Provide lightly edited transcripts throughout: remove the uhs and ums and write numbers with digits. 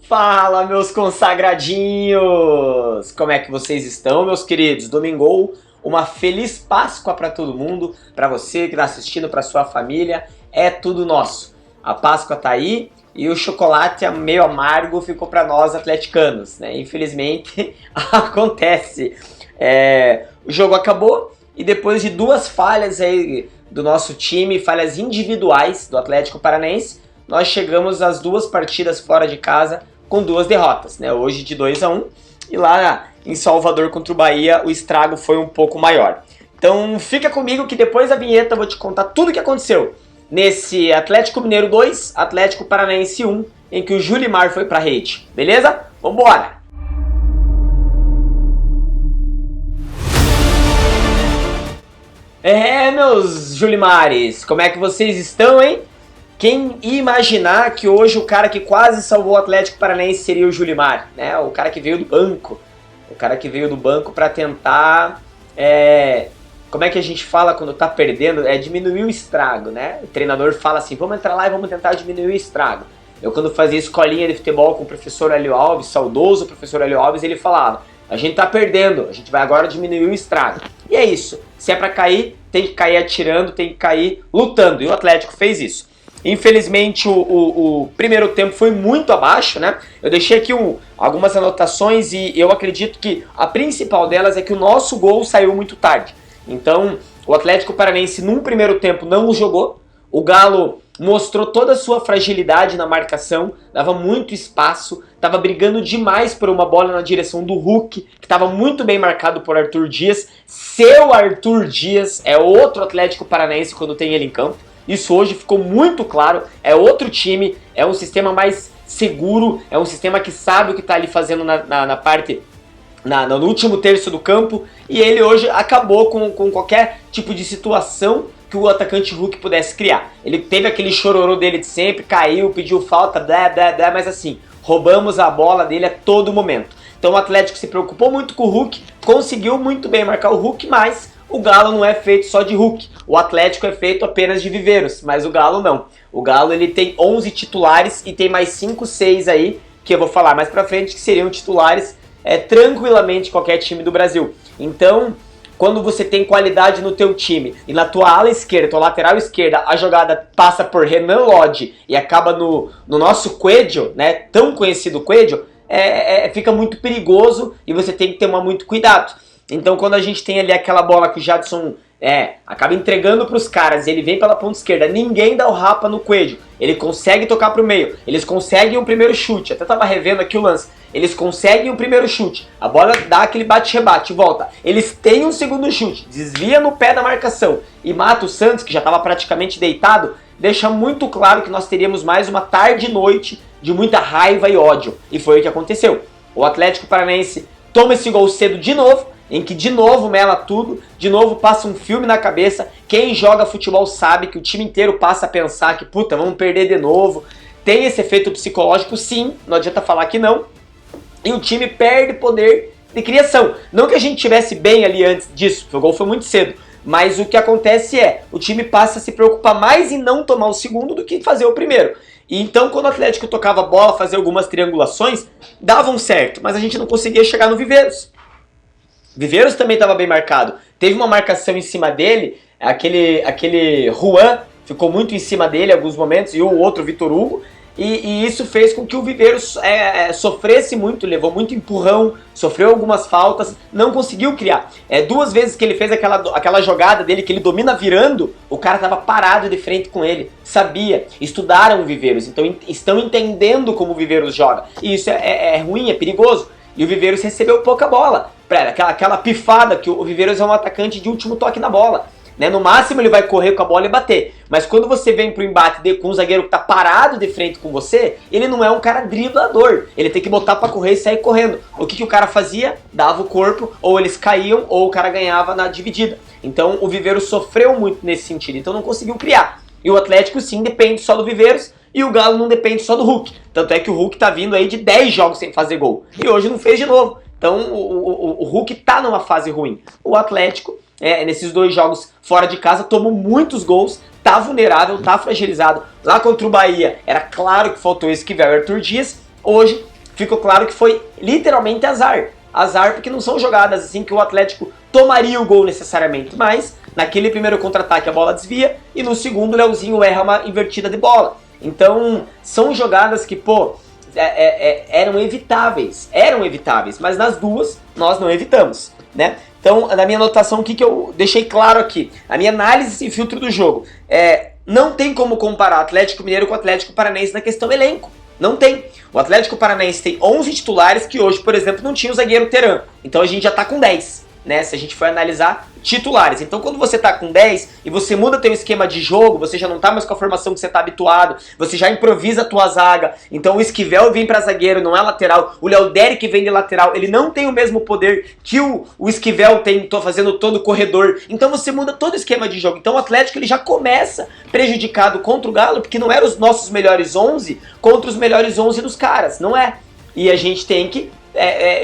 Fala, meus consagradinhos! Como é que vocês estão, meus queridos? Domingou, uma feliz Páscoa para todo mundo, para você que está assistindo, para sua família, é tudo nosso. A Páscoa tá aí e o chocolate meio amargo ficou para nós atleticanos, né? Infelizmente, acontece. O jogo acabou e depois de duas falhas aí do nosso time, falhas individuais do Atlético Paranaense, nós chegamos às duas partidas fora de casa com duas derrotas, né? Hoje de 2-1 e lá em Salvador contra o Bahia o estrago foi um pouco maior. Então fica comigo que depois da vinheta eu vou te contar tudo o que aconteceu nesse Atlético Mineiro 2, Atlético Paranaense 1, em que o Julimar foi pra rede, beleza? Vambora! Meus Julimares, como é que vocês estão, hein? Quem ia imaginar que hoje o cara que quase salvou o Atlético Paranaense seria o Julimar, né? O cara que veio do banco. O cara que veio do banco para tentar... Como é que a gente fala quando tá perdendo? Diminuir o estrago, né? O treinador fala assim, vamos entrar lá e vamos tentar diminuir o estrago. Eu quando fazia escolinha de futebol com o professor Hélio Alves, saudoso professor Hélio Alves, ele falava, a gente tá perdendo, a gente vai agora diminuir o estrago. E é isso, se é para cair, tem que cair atirando, tem que cair lutando. E o Atlético fez isso. Infelizmente o primeiro tempo foi muito abaixo, né? Eu deixei aqui algumas anotações e eu acredito que a principal delas é que o nosso gol saiu muito tarde. Então o Atlético Paranaense num primeiro tempo não o jogou, o Galo mostrou toda a sua fragilidade na marcação, dava muito espaço, estava brigando demais por uma bola na direção do Hulk, que estava muito bem marcado por Arthur Dias. Seu Arthur Dias é outro Atlético Paranaense quando tem ele em campo. Isso hoje ficou muito claro, é outro time, é um sistema mais seguro, é um sistema que sabe o que está ali fazendo no último terço do campo, e ele hoje acabou com qualquer tipo de situação que o atacante Hulk pudesse criar. Ele teve aquele chororô dele de sempre, caiu, pediu falta, mas assim, roubamos a bola dele a todo momento. Então o Atlético se preocupou muito com o Hulk, conseguiu muito bem marcar o Hulk, mas o Galo não é feito só de Hulk. O Atlético é feito apenas de viveiros, mas o Galo não. O Galo ele tem 11 titulares e tem mais 5, 6 aí, que eu vou falar mais pra frente, que seriam titulares tranquilamente qualquer time do Brasil. Então, quando você tem qualidade no teu time e na tua ala esquerda, tua lateral esquerda, a jogada passa por Renan Lodge e acaba no nosso Coelho, né, tão conhecido Coelho, fica muito perigoso e você tem que tomar muito cuidado. Então quando a gente tem ali aquela bola que o Jadson acaba entregando para os caras e ele vem pela ponta esquerda, ninguém dá o rapa no Coelho, ele consegue tocar para o meio, eles conseguem o primeiro chute, até tava revendo aqui o lance, eles conseguem o primeiro chute, a bola dá aquele bate-rebate, volta, eles têm um segundo chute, desvia no pé da marcação e mata o Santos, que já estava praticamente deitado, deixa muito claro que nós teríamos mais uma tarde e noite de muita raiva e ódio, e foi o que aconteceu. O Atlético Paranaense toma esse gol cedo de novo, em que de novo mela tudo, de novo passa um filme na cabeça, quem joga futebol sabe que o time inteiro passa a pensar que puta, vamos perder de novo, tem esse efeito psicológico sim, não adianta falar que não, e o time perde poder de criação, não que a gente tivesse bem ali antes disso, porque o gol foi muito cedo, mas o que acontece o time passa a se preocupar mais em não tomar o segundo do que fazer o primeiro. E então quando o Atlético tocava a bola, fazia algumas triangulações, davam certo, mas a gente não conseguia chegar no Viveiros. Viveiros também estava bem marcado. Teve uma marcação em cima dele, aquele Juan ficou muito em cima dele em alguns momentos, e o outro Vitor Hugo, e isso fez com que o Viveiros sofresse muito, levou muito empurrão, sofreu algumas faltas, não conseguiu criar. Duas vezes que ele fez aquela jogada dele, que ele domina virando, o cara estava parado de frente com ele, sabia, estudaram o Viveiros, então estão entendendo como o Viveiros joga, e isso é ruim, é perigoso. E o Viveiros recebeu pouca bola. Aquela pifada, que o Viveiros é um atacante de último toque na bola, né? No máximo ele vai correr com a bola e bater. Mas quando você vem pro embate com um zagueiro que tá parado de frente com você, ele não é um cara driblador. Ele tem que botar pra correr e sair correndo. O que o cara fazia? Dava o corpo, ou eles caíam, ou o cara ganhava na dividida. Então o Viveiros sofreu muito nesse sentido, então não conseguiu criar. E o Atlético sim depende só do Viveiros, e o Galo não depende só do Hulk. Tanto é que o Hulk tá vindo aí de 10 jogos sem fazer gol. E hoje não fez de novo. Então o Hulk tá numa fase ruim. O Atlético, nesses 2 jogos fora de casa, tomou muitos gols, tá vulnerável, tá fragilizado. Lá contra o Bahia, era claro que faltou esse que veio o Arthur Dias. Hoje ficou claro que foi literalmente azar. Azar porque não são jogadas assim que o Atlético tomaria o gol necessariamente, mas naquele primeiro contra-ataque a bola desvia e no segundo o Leozinho erra uma invertida de bola. Então são jogadas que, pô, eram evitáveis, mas nas duas nós não evitamos, né? Então, na minha anotação, o que eu deixei claro aqui? A minha análise e filtro do jogo. Não tem como comparar Atlético Mineiro com o Atlético Paranaense na questão elenco. Não tem. O Atlético Paranaense tem 11 titulares que hoje, por exemplo, não tinha o zagueiro Teran. Então a gente já tá com 10, né? Se a gente for analisar titulares. Então quando você tá com 10 e você muda teu esquema de jogo, você já não tá mais com a formação que você tá habituado, você já improvisa a tua zaga. Então o Esquivel vem pra zagueiro, não é lateral. O Léo Derek vem de lateral, ele não tem o mesmo poder que o Esquivel tem, tô fazendo todo o corredor. Então você muda todo o esquema de jogo. Então o Atlético ele já começa prejudicado contra o Galo, porque não eram os nossos melhores 11 contra os melhores 11 dos caras, não é? E a gente tem que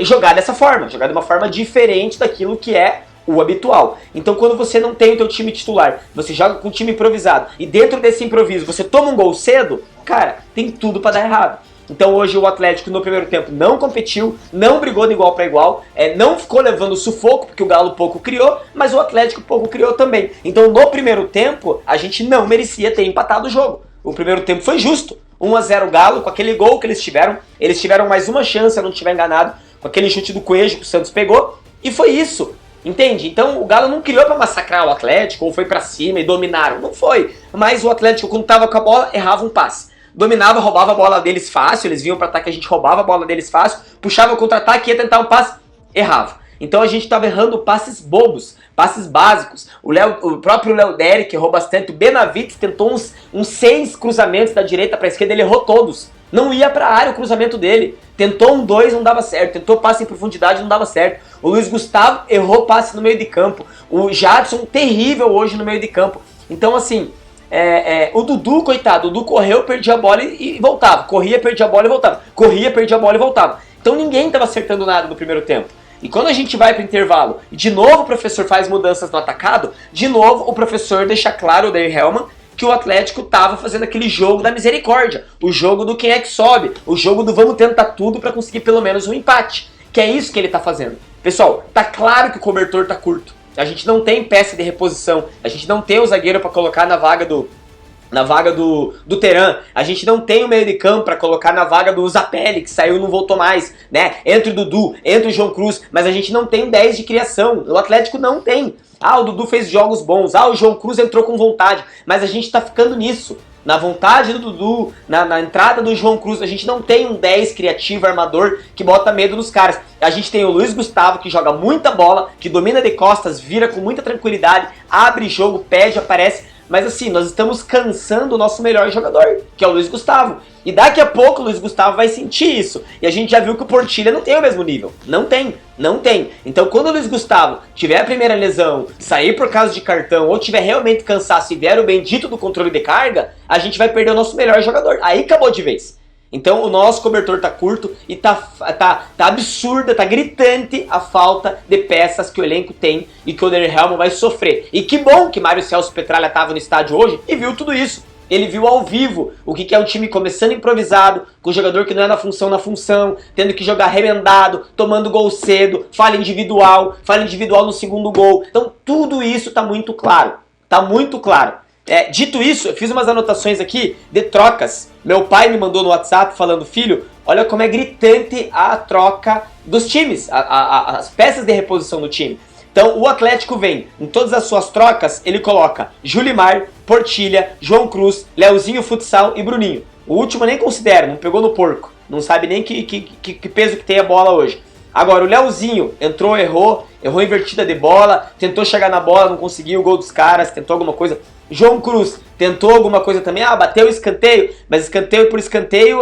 jogar dessa forma, jogar de uma forma diferente daquilo que é o habitual. Então quando você não tem o teu time titular, você joga com um time improvisado, e dentro desse improviso você toma um gol cedo, cara, tem tudo pra dar errado. Então hoje o Atlético no primeiro tempo não competiu, não brigou de igual para igual, não ficou levando sufoco, porque o Galo pouco criou, mas o Atlético pouco criou também. Então no primeiro tempo a gente não merecia ter empatado o jogo. O primeiro tempo foi justo, 1-0 Galo, com aquele gol que eles tiveram mais uma chance, se eu não estiver enganado, com aquele chute do Coelho que o Santos pegou, e foi isso. Entende? Então o Galo não criou pra massacrar o Atlético, ou foi pra cima e dominaram. Não foi. Mas o Atlético, quando tava com a bola, errava um passe. Dominava, roubava a bola deles fácil, eles vinham pra ataque, a gente roubava a bola deles fácil, puxava o contra-ataque, ia tentar um passe, errava. Então a gente tava errando passes bobos, passes básicos. O próprio Léo Derek errou bastante, o Benavides tentou uns 6 cruzamentos da direita pra esquerda, ele errou todos. Não ia pra área o cruzamento dele. Tentou 2, não dava certo. Tentou passe em profundidade, não dava certo. O Luiz Gustavo errou passe no meio de campo. O Jadson, terrível hoje no meio de campo. Então, assim, o Dudu, coitado, o Dudu correu, perdia a bola e voltava. Corria, perdia a bola e voltava. Corria, perdia a bola e voltava. Então ninguém estava acertando nada no primeiro tempo. E quando a gente vai para o intervalo e de novo o professor faz mudanças no atacado, de novo o professor deixa claro, o David Hellman, que o Atlético tava fazendo aquele jogo da misericórdia, o jogo do quem é que sobe, o jogo do vamos tentar tudo para conseguir pelo menos um empate, que é isso que ele tá fazendo. Pessoal, tá claro que o cobertor tá curto, a gente não tem peça de reposição, a gente não tem o zagueiro para colocar na vaga do Teran, a gente não tem o meio de campo para colocar na vaga do Zapelli, que saiu e não voltou mais, né? Entra o Dudu, entra o João Cruz, mas a gente não tem 10 de criação, o Atlético não tem. O Dudu fez jogos bons, o João Cruz entrou com vontade, mas a gente tá ficando nisso. Na vontade do Dudu, na entrada do João Cruz, a gente não tem um 10 criativo, armador, que bota medo nos caras. A gente tem o Luiz Gustavo, que joga muita bola, que domina de costas, vira com muita tranquilidade, abre jogo, pede, aparece. Mas assim, nós estamos cansando o nosso melhor jogador, que é o Luiz Gustavo. E daqui a pouco o Luiz Gustavo vai sentir isso. E a gente já viu que o Portilha não tem o mesmo nível. Não tem, não tem. Então quando o Luiz Gustavo tiver a primeira lesão, sair por causa de cartão, ou tiver realmente cansaço e vier o bendito do controle de carga, a gente vai perder o nosso melhor jogador. Aí acabou de vez. Então o nosso cobertor tá curto e tá absurda, tá gritante a falta de peças que o elenco tem e que o Odair Hellman vai sofrer. E que bom que Mário Celso Petralha tava no estádio hoje e viu tudo isso. Ele viu ao vivo o que é um time começando improvisado, com um jogador que não é na função, tendo que jogar remendado, tomando gol cedo, falha individual no segundo gol. Então tudo isso tá muito claro, tá muito claro. Dito isso, eu fiz umas anotações aqui de trocas. Meu pai me mandou no WhatsApp falando: filho, olha como é gritante a troca dos times, as peças de reposição do time. Então o Atlético vem, em todas as suas trocas, ele coloca Julimar, Portilha, João Cruz, Leozinho Futsal e Bruninho. O último eu nem considero, não pegou no porco, não sabe nem que peso que tem a bola hoje. Agora o Leozinho entrou, errou invertida de bola, tentou chegar na bola, não conseguiu o gol dos caras, tentou alguma coisa. João Cruz tentou alguma coisa também, bateu o escanteio, mas escanteio por escanteio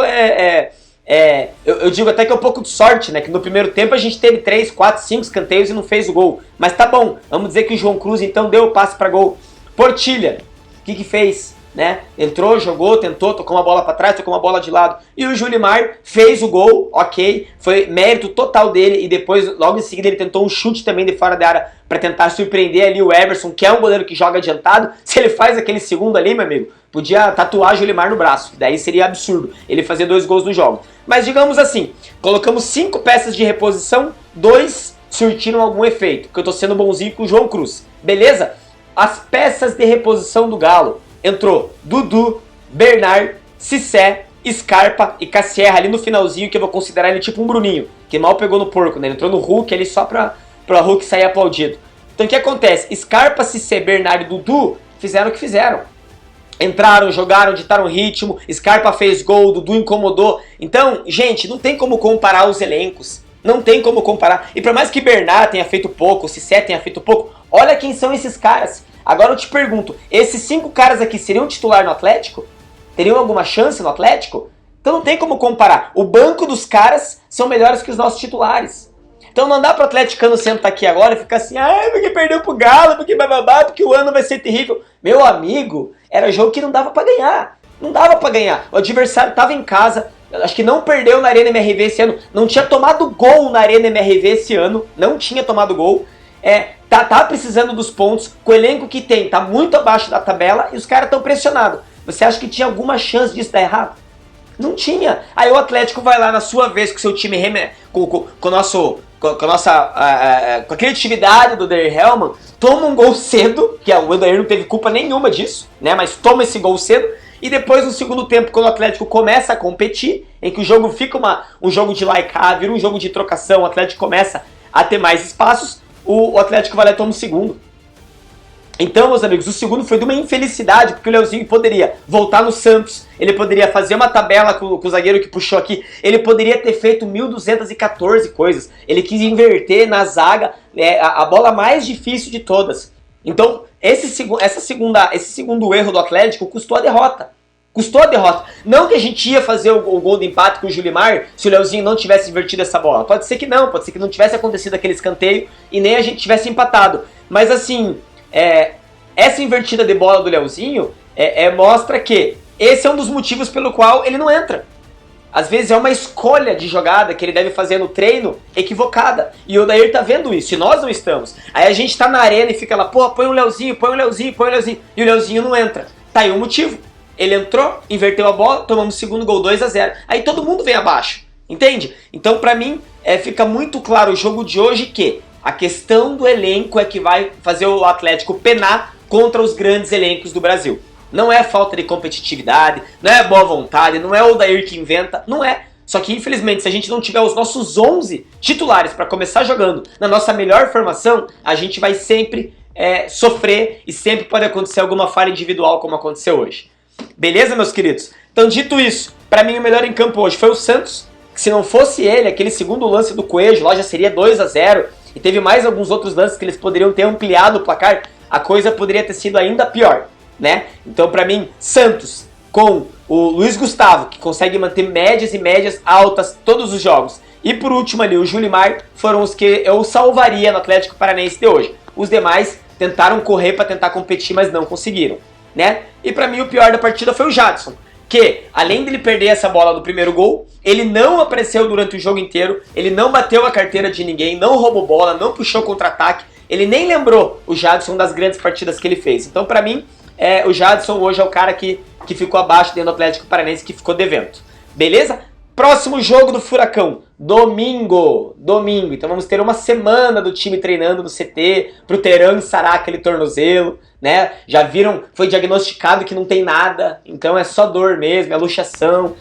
eu digo até que é um pouco de sorte, né? Que no primeiro tempo a gente teve 3, 4, 5 escanteios e não fez o gol. Mas tá bom, vamos dizer que o João Cruz então deu o passe para gol. Portilha, o que fez? Né? Entrou, jogou, tentou, tocou uma bola para trás, tocou uma bola de lado. E o Julimar fez o gol, ok, foi mérito total dele. E depois, logo em seguida, ele tentou um chute também de fora da área para tentar surpreender ali o Everson, que é um goleiro que joga adiantado. Se ele faz aquele segundo ali, meu amigo, Podia tatuar Julimar no braço, daí seria absurdo ele fazer 2 gols no jogo. Mas digamos assim, colocamos 5 peças de reposição, 2 surtiram algum efeito, porque eu tô sendo bonzinho com o João Cruz, beleza? As peças de reposição do Galo, entrou Dudu, Bernard, Cissé, Scarpa e Cassierra ali no finalzinho, que eu vou considerar ele tipo um Bruninho, que mal pegou no porco, né? Ele entrou no Hulk ali só pra Hulk sair aplaudido. Então o que acontece? Scarpa, Cissé, Bernard e Dudu fizeram o que fizeram. Entraram, jogaram, ditaram ritmo, Scarpa fez gol, Dudu incomodou. Então, gente, não tem como comparar os elencos. Não tem como comparar. E por mais que Bernard tenha feito pouco, Cissé tenha feito pouco, olha quem são esses caras. Agora eu te pergunto, esses 5 caras aqui seriam titular no Atlético? Teriam alguma chance no Atlético? Então não tem como comparar. O banco dos caras são melhores que os nossos titulares. Então não dá pro atleticano sentar aqui agora e ficar assim, porque perdeu pro Galo, porque bababá, porque o ano vai ser terrível. Meu amigo, era jogo que não dava pra ganhar. Não dava pra ganhar. O adversário tava em casa, acho que não perdeu na Arena MRV esse ano, não tinha tomado gol na Arena MRV esse ano, não tinha tomado gol. Tá precisando dos pontos, com o elenco que tem, tá muito abaixo da tabela e os caras estão pressionados. Você acha que tinha alguma chance disso dar errado? Não tinha. Aí o Atlético vai lá na sua vez com seu time com a criatividade do Odair Hellmann, toma um gol cedo, que o Odair não teve culpa nenhuma disso, né? Mas toma esse gol cedo. E depois no segundo tempo, quando o Atlético começa a competir, em que o jogo fica um jogo de lá e cá, vira um jogo de trocação, o Atlético começa a ter mais espaços, o Atlético vai lá e toma o segundo. Então, meus amigos, o segundo foi de uma infelicidade, porque o Leozinho poderia voltar no Santos, ele poderia fazer uma tabela com o zagueiro que puxou aqui, ele poderia ter feito 1.214 coisas, ele quis inverter na zaga a bola mais difícil de todas. Então, esse segundo erro do Atlético custou a derrota. Custou a derrota. Não que a gente ia fazer o gol do empate com o Julimar se o Leozinho não tivesse invertido essa bola. Pode ser que não tivesse acontecido aquele escanteio e nem a gente tivesse empatado. Mas assim... essa invertida de bola do Leozinho mostra que esse é um dos motivos pelo qual ele não entra. Às vezes é uma escolha de jogada que ele deve fazer no treino equivocada. E o Odair tá vendo isso, e nós não estamos. Aí a gente tá na arena e fica lá, põe o Leozinho, põe o Leozinho, põe o Leozinho. E o Leozinho não entra. Tá aí o motivo. Ele entrou, inverteu a bola, tomamos o segundo gol, 2-0. Aí todo mundo vem abaixo, entende? Então pra mim fica muito claro o jogo de hoje que a questão do elenco é que vai fazer o Atlético penar contra os grandes elencos do Brasil. Não é falta de competitividade, não é boa vontade, não é o Odair que inventa, não é. Só que infelizmente se a gente não tiver os nossos 11 titulares para começar jogando na nossa melhor formação, a gente vai sempre sofrer e sempre pode acontecer alguma falha individual como aconteceu hoje. Beleza, meus queridos? Então dito isso, para mim o melhor em campo hoje foi o Santos. Se não fosse ele, aquele segundo lance do Coelho lá já seria 2-0. E teve mais alguns outros lances que eles poderiam ter ampliado o placar, a coisa poderia ter sido ainda pior, né? Então pra mim, Santos com o Luiz Gustavo, que consegue manter médias e médias altas todos os jogos. E por último ali, o Julimar, foram os que eu salvaria no Atlético Paranaense de hoje. Os demais tentaram correr para tentar competir, mas não conseguiram, né? E pra mim o pior da partida foi o Jadson, que, além dele perder essa bola do primeiro gol, ele não apareceu durante o jogo inteiro, ele não bateu a carteira de ninguém, não roubou bola, não puxou contra-ataque, ele nem lembrou o Jadson das grandes partidas que ele fez. Então, pra mim, o Jadson hoje é o cara que ficou abaixo dentro do Atlético Paranaense, que ficou devendo. Beleza? Próximo jogo do Furacão, domingo. Então vamos ter uma semana do time treinando no CT, pro Terão sarar aquele tornozelo, né? Já viram, foi diagnosticado que não tem nada, então é só dor mesmo, é luxação,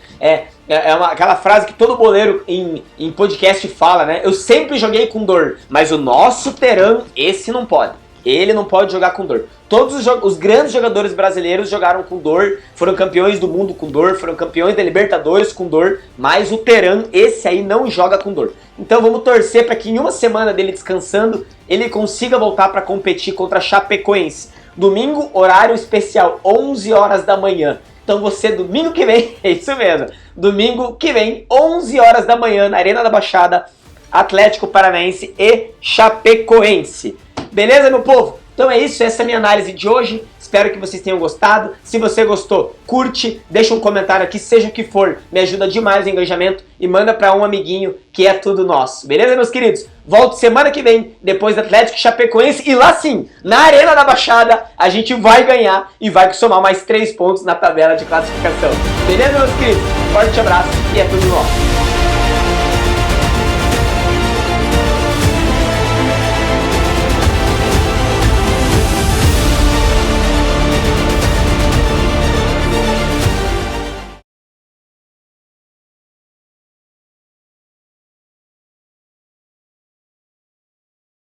aquela frase que todo boleiro em podcast fala, né? Eu sempre joguei com dor, mas o nosso Terão, esse não pode. Ele não pode jogar com dor. Todos os grandes jogadores brasileiros jogaram com dor, foram campeões do mundo com dor, foram campeões da Libertadores com dor, mas o Terán, esse aí não joga com dor. Então vamos torcer para que em uma semana dele descansando, ele consiga voltar para competir contra a Chapecoense. Domingo, horário especial, 11 horas da manhã. Então você, domingo que vem, é isso mesmo, domingo que vem, 11 horas da manhã, na Arena da Baixada, Atlético Paranaense e Chapecoense. Beleza, meu povo? Então é isso, essa é a minha análise de hoje. Espero que vocês tenham gostado. Se você gostou, curte, deixa um comentário aqui, seja o que for. Me ajuda demais o engajamento e manda para um amiguinho que é tudo nosso. Beleza, meus queridos? Volto semana que vem, depois do Atlético Chapecoense. E lá sim, na Arena da Baixada, a gente vai ganhar e vai somar mais 3 pontos na tabela de classificação. Beleza, meus queridos? Forte abraço e é tudo nosso.